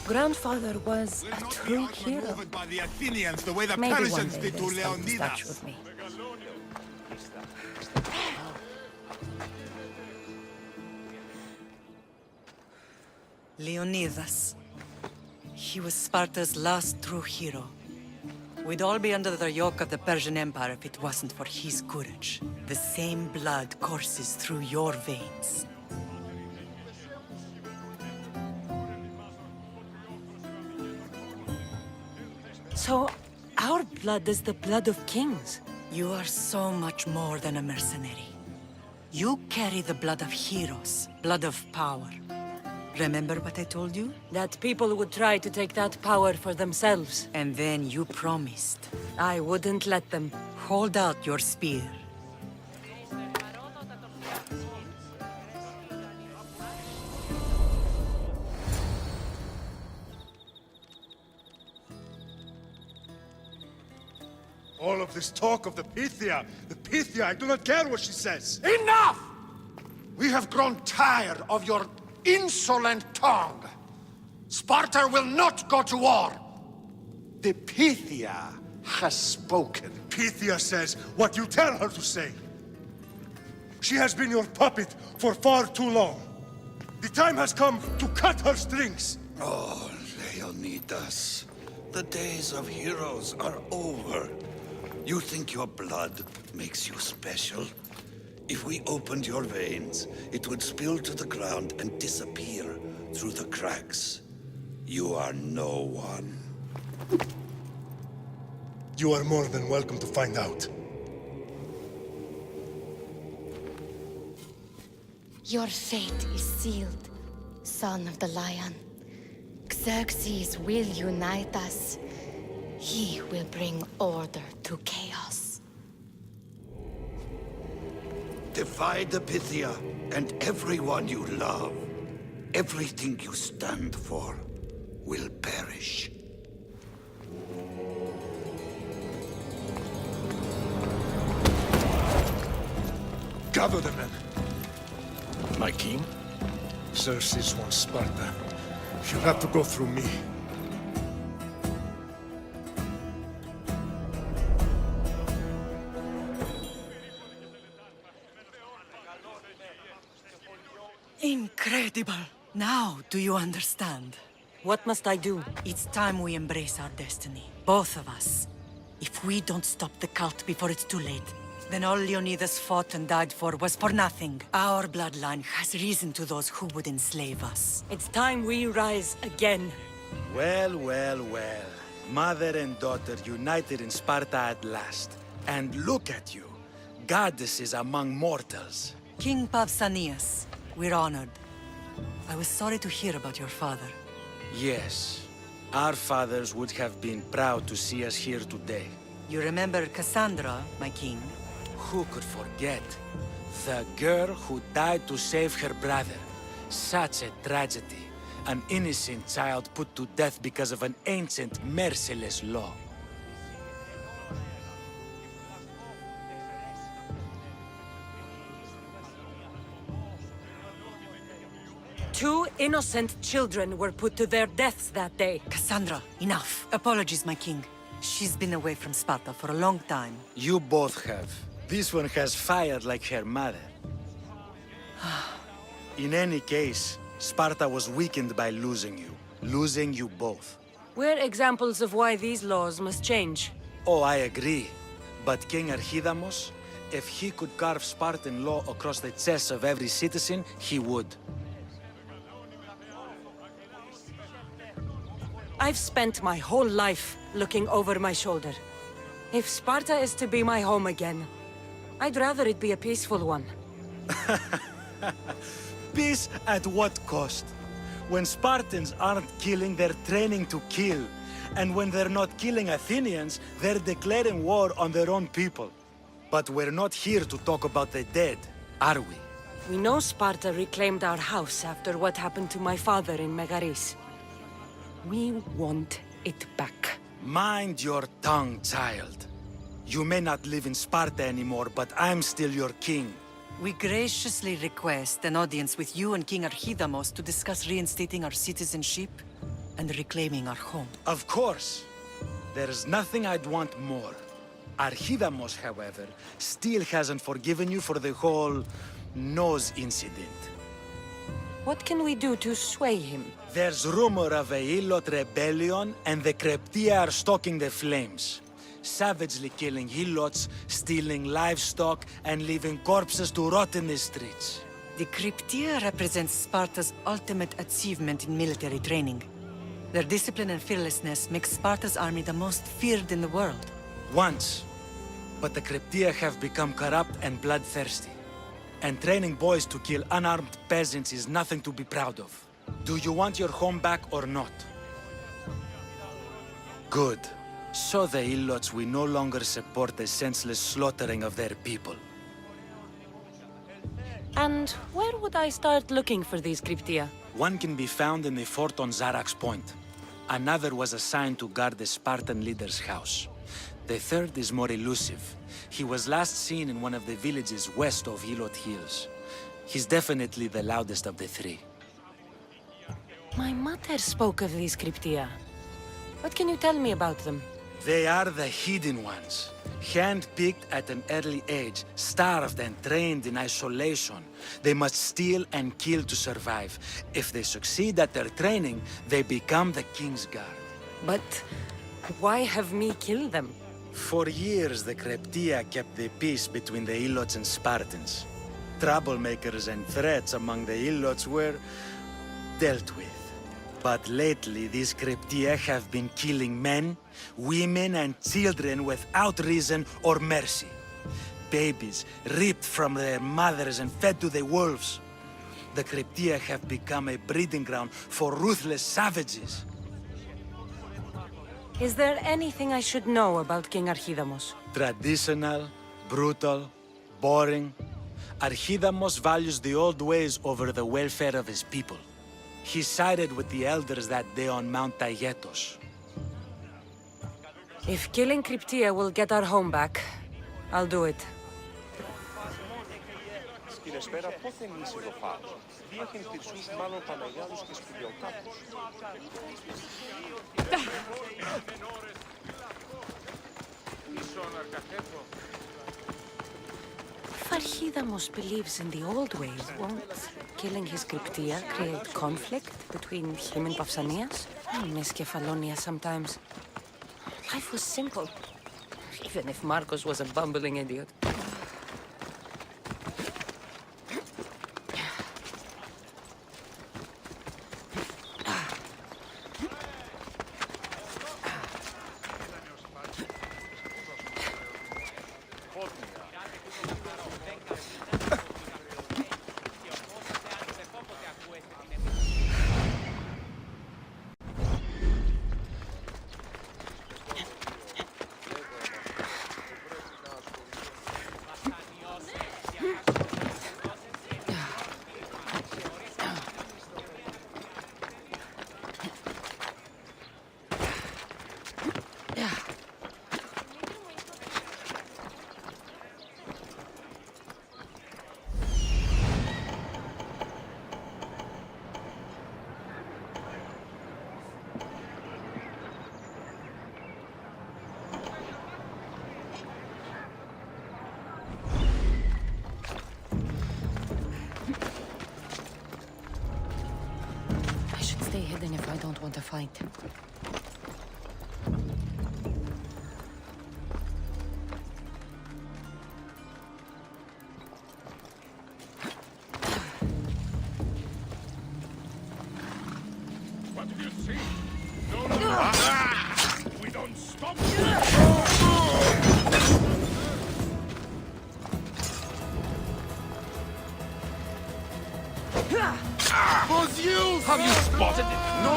Grandfather was a true hero. By the Athenians, the way the Maybe one Persians day did to they'll stamp the statue Leonidas. of me. Leonidas. He was Sparta's last true hero. We'd all be under the yoke of the Persian Empire if it wasn't for his courage. The same blood courses through your veins. So, our blood is the blood of kings. You are so much more than a mercenary. You carry the blood of heroes, blood of power. Remember what I told you? That people would try to take that power for themselves. And then you promised. I wouldn't let them. Hold out your spear. All of this talk of the Pythia, I do not care what she says. Enough! We have grown tired of your insolent tongue. Sparta will not go to war. The Pythia has spoken. Pythia says what you tell her to say. She has been your puppet for far too long. The time has come to cut her strings. Oh, Leonidas. The days of heroes are over. You think your blood makes you special? If we opened your veins, it would spill to the ground and disappear through the cracks. You are no one. You are more than welcome to find out. Your fate is sealed, son of the lion. Xerxes will unite us. He will bring order to chaos. Defy the Pythia and everyone you love. Everything you stand for will perish. Gather the men. My king? Xerxes wants Sparta. She'll have to go through me. Incredible! Now, do you understand? What must I do? It's time we embrace our destiny. Both of us. If we don't stop the cult before it's too late, then all Leonidas fought and died for was for nothing. Our bloodline has risen to those who would enslave us. It's time we rise again. Well, well, well. Mother and daughter united in Sparta at last. And look at you. Goddesses among mortals. King Pausanias, we're honored. I was sorry to hear about your father. Yes. Our fathers would have been proud to see us here today. You remember Cassandra, my king? Who could forget? The girl who died to save her brother. Such a tragedy. An innocent child put to death because of an ancient, merciless law. Two innocent children were put to their deaths that day. Cassandra, enough. Apologies, my king. She's been away from Sparta for a long time. You both have. This one has fired like her mother. In any case, Sparta was weakened by losing you. Losing you both. We're examples of why these laws must change. Oh, I agree. But King Archidamos, if he could carve Spartan law across the chests of every citizen, he would. I've spent my whole life looking over my shoulder. If Sparta is to be my home again, I'd rather it be a peaceful one. Peace at what cost? When Spartans aren't killing, they're training to kill. And when they're not killing Athenians, they're declaring war on their own people. But we're not here to talk about the dead, are we? We know Sparta reclaimed our house after what happened to my father in Megaris. We want it back. Mind your tongue, child. You may not live in Sparta anymore, but I'm still your king. We graciously request an audience with you and King Archidamos to discuss reinstating our citizenship. and reclaiming our home. Of course. There's nothing I'd want more. Archidamos, however, still hasn't forgiven you for the whole nose incident. What can we do to sway him? There's rumor of a Hilot rebellion, and the Kreptia are stalking the flames. Savagely killing Hilots, stealing livestock, and leaving corpses to rot in the streets. The Cryptia represents Sparta's ultimate achievement in military training. Their discipline and fearlessness make Sparta's army the most feared in the world. Once. But the Cryptia have become corrupt and bloodthirsty. And training boys to kill unarmed peasants is nothing to be proud of. Do you want your home back or not? Good. So the Ilots will no longer support the senseless slaughtering of their people. And where would I start looking for these Cryptia? One can be found in the fort on Zarak's Point. Another was assigned to guard the Spartan leader's house. The third is more elusive. He was last seen in one of the villages west of Hilot Hills. He's definitely the loudest of the three. My mother spoke of these Cryptia. What can you tell me about them? They are the hidden ones. Hand-picked at an early age, starved and trained in isolation. They must steal and kill to survive. If they succeed at their training, they become the King's Guard. But why have me kill them? For years, the Cryptia kept the peace between the Ilots and Spartans. Troublemakers and threats among the Ilots were dealt with. But lately, these Cryptia have been killing men, women, and children without reason or mercy. Babies ripped from their mothers and fed to the wolves. The Cryptia have become a breeding ground for ruthless savages. Is there anything I should know about King Archidamos? Traditional, brutal, boring. Archidamos values the old ways over the welfare of his people. He sided with the elders that day on Mount Taygetos. If killing Cryptia will get our home back, I'll do it. Σπέρα πότε νήσι το φάρος. Διέχει θυσούς μάλλον Παναγιάδους και σπηλιοκάπους. If Archidamos believes in the old ways, won't killing his Cryptia create conflict between him and Pausanias? I miss Kefalonia sometimes. Life was simple, even if Marcos was a bumbling idiot. Stay hidden if I don't want to fight. What do you see? No, no. We don't stop. Was you? Have you spotted it? No.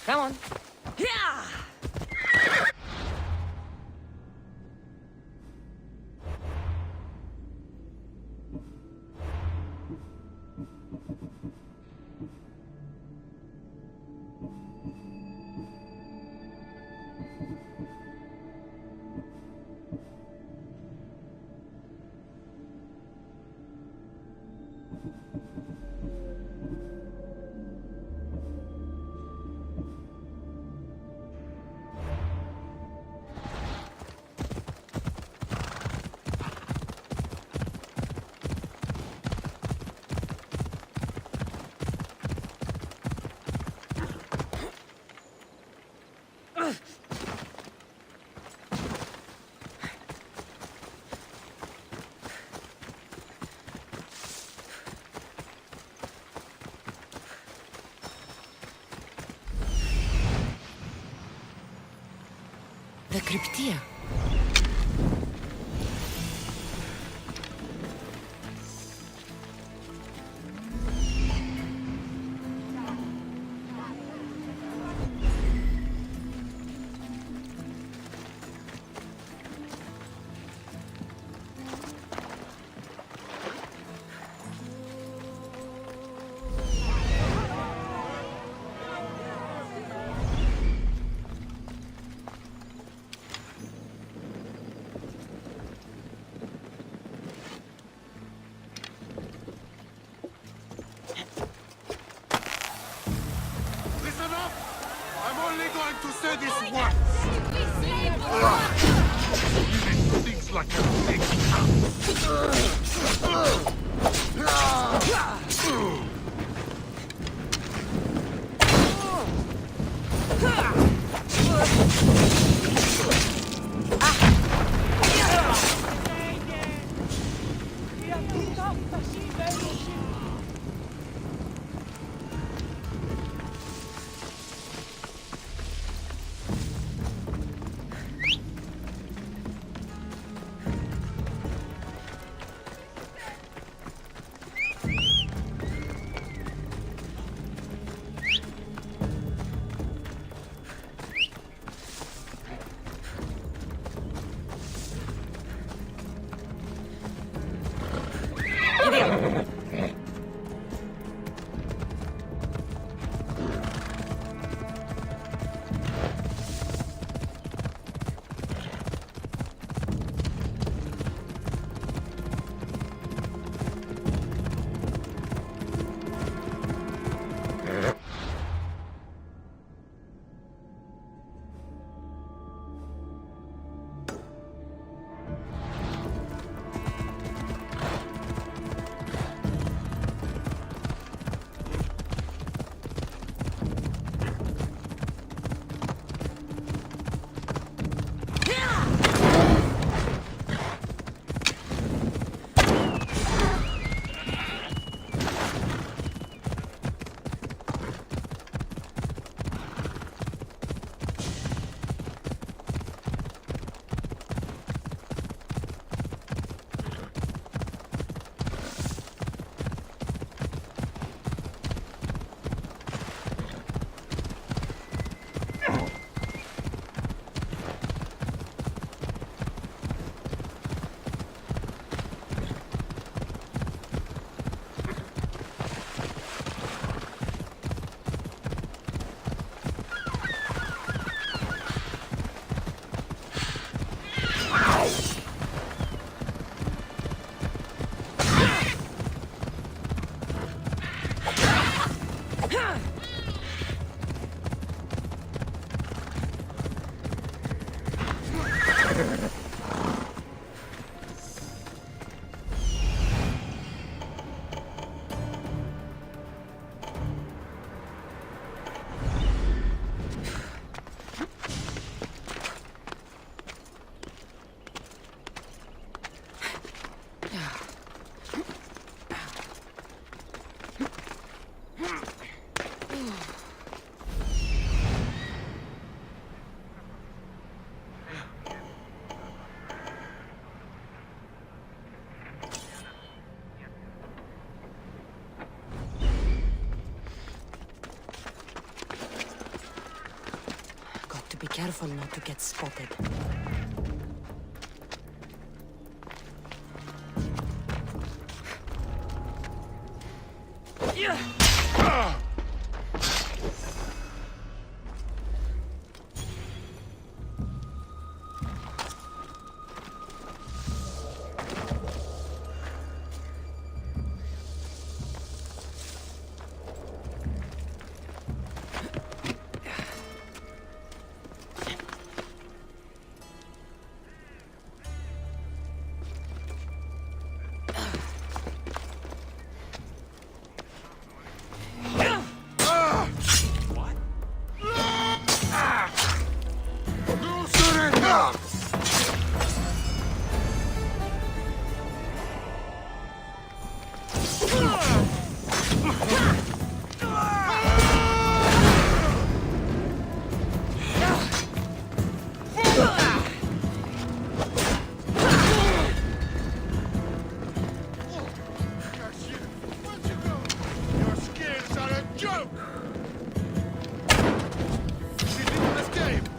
Come on. The cryptia. Listen up! I'm only going to say this once! Things like a big Be careful not to get spotted. Your skills are a joke! She didn't escape!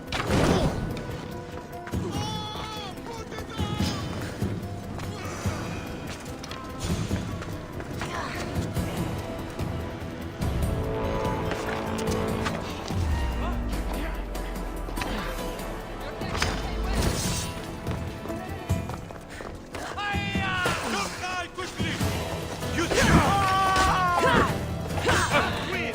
Don't die quickly! You Queen!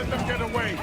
let them get away.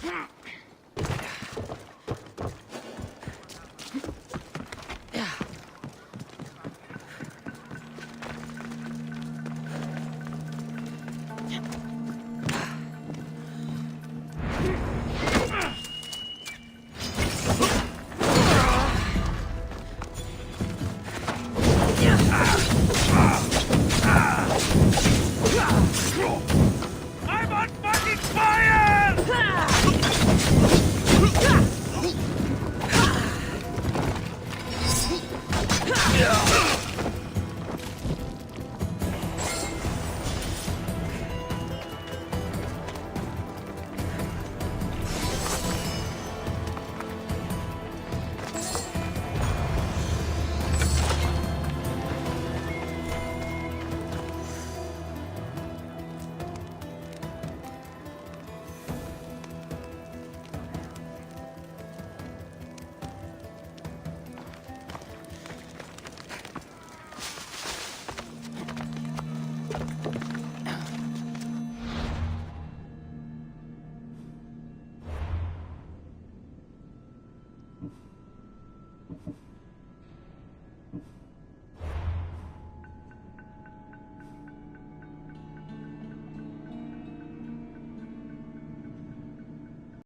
Hmm.